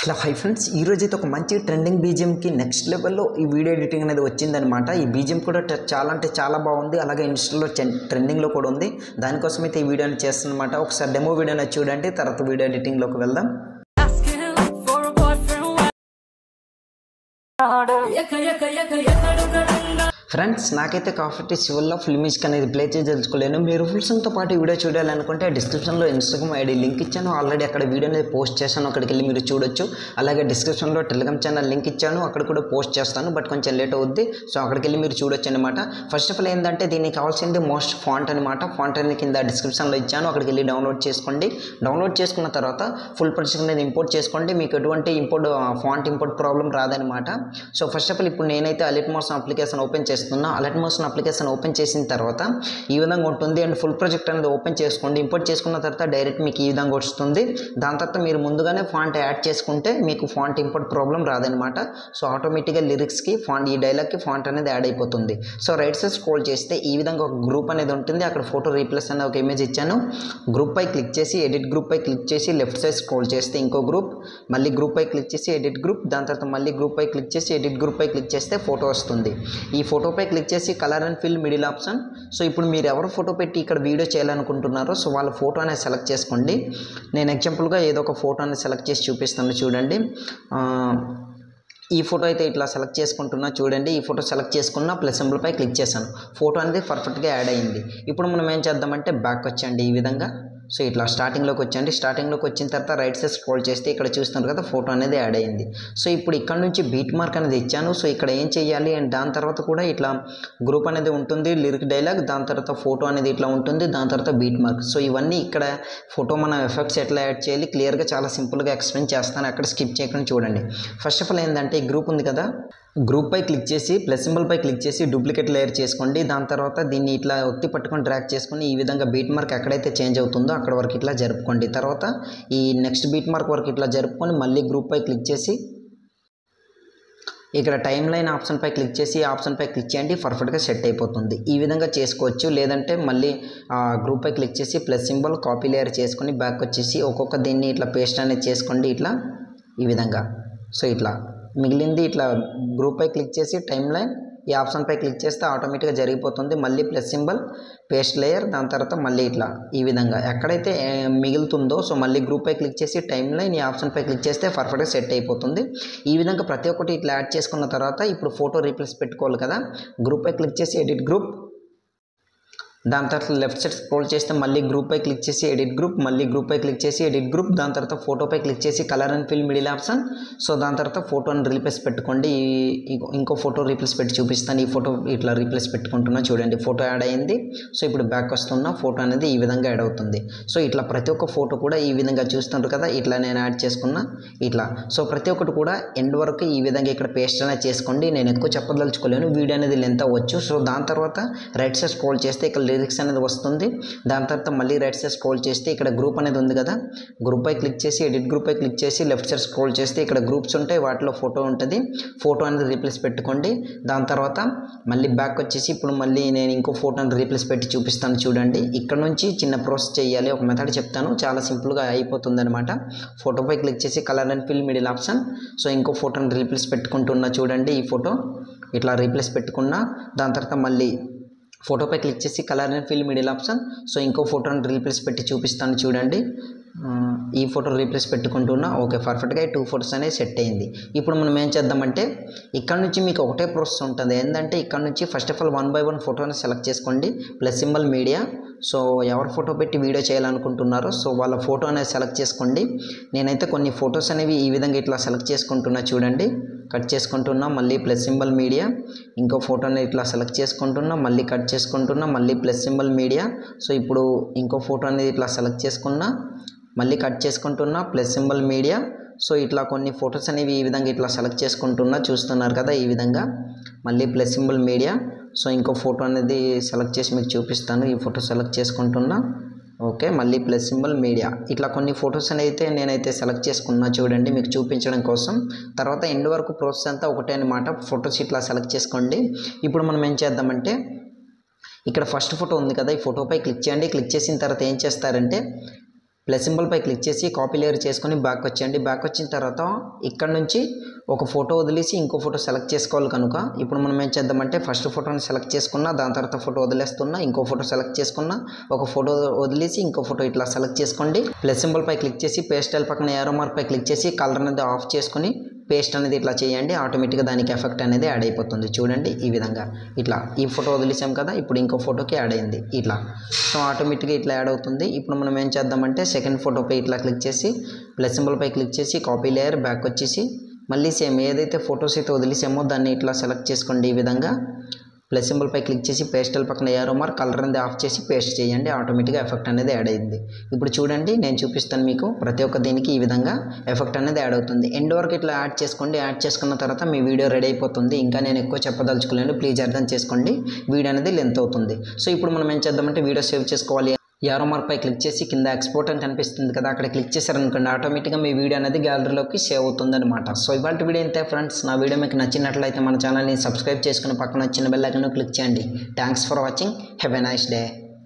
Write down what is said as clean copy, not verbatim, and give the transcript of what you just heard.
Hello hi friends, ఈరోజు అయితే ఒక మంచి ట్రెండింగ్ బీజిఎంకి నెక్స్ట్ లెవెల్లో ఈ వీడియో ఎడిటింగ్ అనేది వచ్చిందనమాట. ఈ బీజిఎం కూడా చాలా అంటే చాలా బాగుంది. అలాగే ఇన్స్టాలో ట్రెండింగ్లో కూడా ఉంది. దానికోసం అయితే ఈ వీడియోని చేస్తున్నమాట. ఒకసారి డెమో వీడియోని చూడండి, తర్వాత వీడియో ఎడిటింగ్లోకి వెళ్దాం. ఫ్రెండ్స్, నాకైతే కాబట్టి సివిల్లో ఫుల్ మ్యూజిక్ అనేది ప్లే చేసి తెలుసుకోలేను. మీరు ఫుల్ సాంగ్తో పాటు వీడియో చూడాలనుకుంటే డిస్క్రిప్షన్లో ఇన్స్టాగ్రామ్ ఐడి లింక్ ఇచ్చాను. ఆల్రెడీ అక్కడ వీడియో అనేది పోస్ట్ చేశాను, అక్కడికి వెళ్ళి మీరు చూడొచ్చు. అలాగే డిస్క్రిప్షన్లో టెలిగ్రామ్ ఛానల్ లింక్ ఇచ్చాను, అక్కడ కూడా పోస్ట్ చేస్తాను. బట్ కొంచెం లేట్ అవుద్ది, సో అక్కడికి వెళ్ళి మీరు చూడొచ్చు అనమాట. ఫస్ట్ ఆఫ్ ఆల్ ఏంటంటే దీనికి కావాల్సింది మోస్ట్ ఫాంట్ అనమాట. ఫాంట్ అనేది కింద డిస్క్రిప్షన్లో ఇచ్చాను, అక్కడికి వెళ్ళి డౌన్లోడ్ చేసుకోండి. డౌన్లోడ్ చేసుకున్న తర్వాత ఫుల్ ప్రొజెక్ట్ అనేది ఇంపోర్ట్ చేసుకోండి. మీకు ఎటువంటి ఫాంట్ ఇంపోర్ట్ ప్రాబ్లం రాదనమాట. సో ఫస్ట్ ఆఫ్ ఆల్ ఇప్పుడు నేనైతే అలర్ట్ మోషన్ అప్లికేషన్ ఓపెన్ చేస్తున్నా. అలర్ట్ మోషన్ అప్లికేషన్ ఓపెన్ చేసిన తర్వాత ఈ విధంగా ఉంటుంది. అండ్ ఫుల్ ప్రాజెక్ట్ అనేది ఓపెన్ చేసుకోండి. ఇంపోర్ట్ చేసుకున్న తర్వాత డైరెక్ట్ మీకు ఈ విధంగా వస్తుంది. దాని తర్వాత మీరు ముందుగానే ఫాంట్ యాడ్ చేసుకుంటే మీకు ఫాంట్ ఇంపోర్ట్ ప్రాబ్లం రాదనమాట. సో ఆటోమేటిక్గా లిరిక్స్కి ఫాంట్, ఈ డైలాగ్కి ఫాంట్ అనేది యాడ్ అయిపోతుంది. సో రైట్ సైడ్ స్క్రోల్ చేస్తే ఈ విధంగా ఒక గ్రూప్ అనేది ఉంటుంది. అక్కడ ఫోటో రీప్లేస్ అనే ఒక ఇమేజ్ ఇచ్చాను. గ్రూప్ పై క్లిక్ చేసి ఎడిట్ గ్రూప్ పై క్లిక్ చేసి లెఫ్ట్ సైడ్ స్క్రోల్ చేస్తే ఇంకో గ్రూప్, మళ్ళీ గ్రూప్ పై క్లిక్ చేసి ఎడిట్ గ్రూప్, దాని తర్వాత మళ్ళీ గ్రూప్ పై క్లిక్ చేసి ఎడిట్ గ్రూప్ పై క్లిక్ చేస్తే ఫోటో వస్తుంది. ఈ ఫోటో పై క్లిక్ చేసి colour and fill middle option. So ఇప్పుడు మీరు ఎవరు ఫోటో పెట్టి ఇక్కడ వీడియో చేయాలనుకుంటున్నారో సో వాళ్ళ ఫోటో అనేది సెలెక్ట్ చేసుకోండి. నేను ఎగ్జాంపుల్గా ఏదో ఒక ఫోటో అనేది సెలెక్ట్ చేసి చూపిస్తాను చూడండి. ఈ ఫోటో అయితే ఇట్లా సెలెక్ట్ చేసుకుంటున్నా చూడండి. ఈ ఫోటో సెలెక్ట్ చేసుకున్న ప్లస్ సింబల్ పై క్లిక్ చేశాను. ఫోటో అనేది పర్ఫెక్ట్గా యాడ్ అయ్యింది. ఇప్పుడు మనం ఏం చేద్దామంటే బ్యాక్ వచ్చండి ఈ విధంగా. సో ఇట్లా స్టార్టింగ్లోకి వచ్చండి. స్టార్టింగ్లోకి వచ్చిన తర్వాత రైట్ సైడ్ స్క్రోల్ చేస్తే ఇక్కడ చూస్తున్నారు కదా ఫోటో అనేది యాడ్ అయ్యింది. సో ఇప్పుడు ఇక్కడ నుంచి బీట్ మార్క్ అనేది ఇచ్చాను. సో ఇక్కడ ఏం చేయాలి అండ్ దాని తర్వాత కూడా ఇట్లా గ్రూప్ అనేది ఉంటుంది, లిరిక్ డైలాగ్, దాని తర్వాత ఫోటో అనేది ఇట్లా ఉంటుంది, దాని తర్వాత బీట్ మార్క్. సో ఇవన్నీ ఇక్కడ ఫోటో మనం ఎఫెక్ట్స్ ఎట్లా యాడ్ చేయాలి క్లియర్గా చాలా సింపుల్గా ఎక్స్ప్లెయిన్ చేస్తాను. అక్కడ స్కిప్ చేయకుండా చూడండి. ఫస్ట్ ఆఫ్ ఆల్ ఏంటంటే ఈ గ్రూప్ ఉంది కదా, గ్రూప్ పై క్లిక్ చేసి ప్లస్ సింబల్ పై క్లిక్ చేసి డూప్లికేట్ లేయర్ చేసుకోండి. దాని తర్వాత దీన్ని ఇట్లా ఒత్తి పట్టుకొని డ్రాగ్ చేసుకొని ఈ విధంగా బీట్ మార్క్ ఎక్కడైతే చేంజ్ అవుతుందో అక్కడ వరకు ఇట్లా జరుపుకోండి. తర్వాత ఈ నెక్స్ట్ బీట్ మార్క్ వరకు ఇట్లా జరుపుకొని మళ్ళీ గ్రూప్ పై క్లిక్ చేసి ఇక్కడ టైమ్ లైన్ ఆప్షన్ పై క్లిక్ చేసి ఆప్షన్ పై క్లిక్ చేయండి, పర్ఫెక్ట్గా సెట్ అయిపోతుంది. ఈ విధంగా చేసుకోవచ్చు. లేదంటే మళ్ళీ గ్రూప్ పై క్లిక్ చేసి ప్లస్ సింబల్ కాపీ లేయర్ చేసుకొని బ్యాక్ వచ్చేసి ఒక్కొక్క దీన్ని ఇట్లా పేస్ట్ అనేది చేసుకోండి ఇట్లా ఈ విధంగా. సో ఇట్లా మిగిలింది ఇట్లా గ్రూప్ పై క్లిక్ చేసి టైమ్ లైన్ ఈ ఆప్షన్ పై క్లిక్ చేస్తే ఆటోమేటిక్గా జరిగిపోతుంది. మళ్ళీ ప్లస్ సింబల్ పేస్ట్ లేయర్, దాని తర్వాత మళ్ళీ ఇట్లా ఈ విధంగా ఎక్కడైతే మిగులుతుందో సో మళ్ళీ గ్రూప్ పై క్లిక్ చేసి టైమ్ లైన్ ఈ ఆప్షన్ పై క్లిక్ చేస్తే పర్ఫెక్ట్గా సెట్ అయిపోతుంది. ఈ విధంగా ప్రతి ఒక్కటి ఇట్లా యాడ్ చేసుకున్న తర్వాత ఇప్పుడు ఫోటో రీప్లేస్ పెట్టుకోవాలి కదా. గ్రూప్ పై క్లిక్ చేసి ఎడిట్ గ్రూప్, దాని తర్వాత లెఫ్ట్ సైడ్ స్క్రోల్ చేస్తే మళ్ళీ గ్రూప్ పై క్లిక్ చేసి ఎడిట్ గ్రూప్, మళ్ళీ గ్రూప్ పై క్లిక్ చేసి ఎడిట్ గ్రూప్, దాని తర్వాత ఫోటో పై క్లిక్ చేసి colour and fill middle option. So దాని తర్వాత ఫోటోని రీప్లేస్ పెట్టుకోండి. ఇంకో ఫోటో రీప్లేస్ పెట్టి చూపిస్తాను. ఈ ఫోటో ఇట్లా రీప్లేస్ పెట్టుకుంటున్నా చూడండి, ఫోటో యాడ్ అయ్యింది. సో ఇప్పుడు బ్యాక్ వస్తున్న ఫోటో అనేది ఈ విధంగా యాడ్ అవుతుంది. సో ఇట్లా ప్రతి ఒక్క ఫోటో కూడా ఈ విధంగా చూస్తుంటారు కదా, ఇట్లా నేను యాడ్ చేసుకున్నా ఇట్లా. సో ప్రతి ఒక్కటి కూడా ఎండ్ వరకు ఈ విధంగా ఇక్కడ పేస్ట్ అనేది చేసుకోండి. నేను ఎక్కువ చెప్పదలుచుకోలేను, వీడియో అనేది లెంత్ అవ్వచ్చు. సో దాని తర్వాత రైట్ సైడ్ స్క్రోల్ చేస్తే ఇక్కడ లిరిక్స్ అనేది వస్తుంది. దాని తర్వాత మళ్ళీ రైట్ సైడ్ స్క్రోల్ చేస్తే ఇక్కడ గ్రూప్ అనేది ఉంది కదా, గ్రూప్ పై క్లిక్ చేసి ఎడిట్ గ్రూప్ పై క్లిక్ చేసి లెఫ్ట్ సైడ్ స్క్రోల్ చేస్తే ఇక్కడ గ్రూప్స్ ఉంటాయి, వాటిలో ఫోటో ఉంటుంది. ఫోటో అనేది రీప్లేస్ పెట్టుకోండి. దాని తర్వాత మళ్ళీ బ్యాక్ వచ్చేసి ఇప్పుడు మళ్ళీ నేను ఇంకో ఫోటోని రీప్లేస్ పెట్టి చూపిస్తాను చూడండి. ఇక్కడ నుంచి చిన్న ప్రాసెస్ చేయాలి, ఒక మెథడ్ చెప్తాను, చాలా సింపుల్గా అయిపోతుంది అనమాట. ఫోటో పై క్లిక్ చేసి colour and fill middle option. So ఇంకో ఫోటోని రీప్లేస్ పెట్టుకుంటున్నా చూడండి. ఈ ఫోటో ఇట్లా రీప్లేస్ పెట్టుకున్నా. దాని తర్వాత మళ్ళీ ఫోటోపై క్లిక్ చేసి colour and fill middle option. So ఇంకో ఫోటోని రీప్లేస్ పెట్టి చూపిస్తాను చూడండి. ఈ ఫోటో రీప్లేస్ పెట్టుకుంటున్నా. ఓకే, పర్ఫెక్ట్గా 2 ఫోటోస్ అనేది సెట్ అయింది. ఇప్పుడు మనం ఏం చేద్దామంటే ఇక్కడ నుంచి మీకు ఒకటే ప్రాసెస్ ఉంటుంది. ఏంటంటే ఇక్కడ నుంచి ఫస్ట్ ఆఫ్ ఆల్ 1 by 1 ఫోటోని సెలెక్ట్ చేసుకోండి, ప్లస్ సింబల్ మీడియా. సో ఎవరు ఫోటో పెట్టి వీడియో చేయాలనుకుంటున్నారో సో వాళ్ళ ఫోటో అనేది సెలెక్ట్ చేసుకోండి. నేనైతే కొన్ని ఫొటోస్ అనేవి ఈ విధంగా ఇట్లా సెలెక్ట్ చేసుకుంటున్నా చూడండి, కట్ చేసుకుంటున్నా. మళ్ళీ ప్లస్ సింబల్ మీడియా, ఇంకో ఫోటోని ఇట్లా సెలెక్ట్ చేసుకుంటున్నా, మళ్ళీ కట్ చేసుకుంటున్నా, మళ్ళీ ప్లస్ సింబల్ మీడియా. సో ఇప్పుడు ఇంకో ఫోటో అనేది ఇట్లా సెలెక్ట్ చేసుకున్నా, మళ్ళీ కట్ చేసుకుంటున్నా, ప్లస్ సింబల్ మీడియా. సో ఇట్లా కొన్ని ఫొటోస్ అనేవి ఈ విధంగా ఇట్లా సెలెక్ట్ చేసుకుంటున్నా చూస్తున్నారు కదా ఈ విధంగా. మళ్ళీ ప్లస్ సింబల్ మీడియా. సో ఇంకో ఫోటో అనేది సెలెక్ట్ చేసి మీకు చూపిస్తాను. ఈ ఫోటో సెలెక్ట్ చేసుకుంటున్నా. ఓకే, మళ్ళీ ప్లస్ సింబల్ మీడియా. ఇట్లా కొన్ని ఫొటోస్ అయితే నేనైతే సెలెక్ట్ చేసుకున్నా చూడండి మీకు చూపించడం కోసం. తర్వాత ఎండ్ వరకు ప్రాసెస్ అంతా ఒకటే అనమాట. ఫొటోస్ ఇట్లా సెలెక్ట్ చేసుకోండి. ఇప్పుడు మనం ఏం చేద్దామంటే ఇక్కడ ఫస్ట్ ఫోటో ఉంది కదా, ఈ ఫోటోపై క్లిక్ చేయండి. క్లిక్ చేసిన తర్వాత ఏం చేస్తారంటే ప్లస్ సింబల్పై క్లిక్ చేసి కాపీ లేయర్ చేసుకొని బ్యాక్ వచ్చేయండి. బ్యాక్ వచ్చిన తర్వాత ఇక్కడ నుంచి ఒక ఫోటో వదిలేసి ఇంకో ఫోటో సెలెక్ట్ చేసుకోవాలి కనుక ఇప్పుడు మనం ఏం చేద్దామంటే ఫస్ట్ ఫోటోని సెలెక్ట్ చేసుకున్నా, దాని తర్వాత ఫోటో వదిలేస్తున్నా, ఇంకో ఫోటో సెలెక్ట్ చేసుకున్నా, ఒక ఫోటో వదిలేసి ఇంకో ఫోటో ఇట్లా సెలెక్ట్ చేసుకోండి. ప్లస్ సింబల్పై క్లిక్ చేసి పేస్ట్ స్టైల్ పక్కన యారో మార్క్పై క్లిక్ చేసి కలర్ అనేది ఆఫ్ చేసుకొని పేస్ట్ అనేది ఇట్లా చేయండి. ఆటోమేటిక్గా దానికి ఎఫెక్ట్ అనేది యాడ్ అయిపోతుంది. చూడండి ఈ విధంగా ఇట్లా ఈ ఫోటో వదిలేసాం కదా, ఇప్పుడు ఇంకో ఫోటోకి యాడ్ అయింది ఇట్లా. సో ఆటోమేటిక్గా ఇట్లా యాడ్ అవుతుంది. ఇప్పుడు మనం ఏం చేద్దామంటే సెకండ్ ఫోటోపై ఇట్లా క్లిక్ చేసి ప్లస్ సింబల్పై క్లిక్ చేసి కాపీ లేయర్ బ్యాక్ వచ్చేసి మళ్ళీ సేమ్ ఏదైతే ఫొటోస్ అయితే వదిలేసామో దాన్ని ఇట్లా సెలెక్ట్ చేసుకోండి. ఈ విధంగా ప్లస్ సింబల్పై క్లిక్ చేసి పేస్టల్ పక్కన యారో మార్క్ కలర్ అనేది ఆఫ్ చేసి పేస్ట్ చేయండి. ఆటోమేటిక్గా ఎఫెక్ట్ అనేది యాడ్ అయింది. ఇప్పుడు చూడండి నేను చూపిస్తాను మీకు ప్రతి ఒక్క దీనికి ఈ విధంగా ఎఫెక్ట్ అనేది యాడ్ అవుతుంది. ఎండ్ వరకు ఇట్లా యాడ్ చేసుకోండి. యాడ్ చేసుకున్న తర్వాత మీ వీడియో రెడీ అయిపోతుంది. ఇంకా నేను ఎక్కువ చెప్పదలుచుకోలేను, ప్లీజ్ అర్థం చేసుకోండి, వీడియో అనేది లెంత్ అవుతుంది. సో ఇప్పుడు మనం ఏం చేద్దామంటే వీడియో సేవ్ చేసుకోవాలి. యారో మార్క్పై క్లిక్ చేసి కింద ఎక్స్పోర్ట్ అని కనిపిస్తుంది కదా, అక్కడ క్లిక్ చేశారనుకోండి ఆటోమేటిక్గా మీ వీడియో అనేది గ్యాలరీలోకి సేవ్ అవుతుంది అనమాట. సో ఇవాళ వీడియో ఇంతే ఫ్రెండ్స్. నా వీడియో మీకు నచ్చినట్లయితే మన ఛానల్ని సబ్స్క్రైబ్ చేసుకుని పక్కన వచ్చిన బెల్ ఐకాన్ క్లిక్ చేయండి. Thanks for watching. Have a nice day.